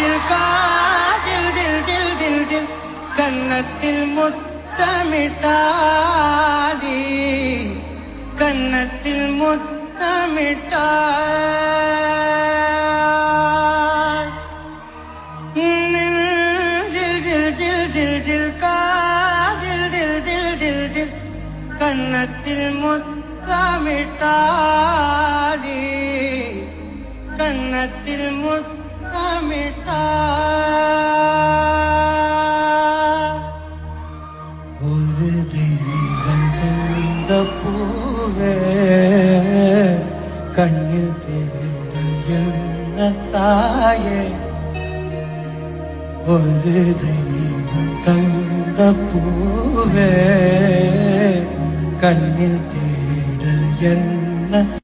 நெஞ்சில் காதில் தில் தில் தில் தில் கன்னத்தில் முத்தமிட்டாடி கன்னத்தில் முத்தமிட்டாய் நெஞ்சில் தில் தில் தில் தில் காதில் தில் தில் தில் தில் கன்னத்தில் முத்தமிட்டாடி கன்னத்தில் முத்தமிட்டாய் ஒரு தெய்வம் தந்த பூவே கண்ணில் தேடல் என்ன தாயே ஒரு தெய்வம் தந்த பூவே கண்ணில் தேடல் என்ன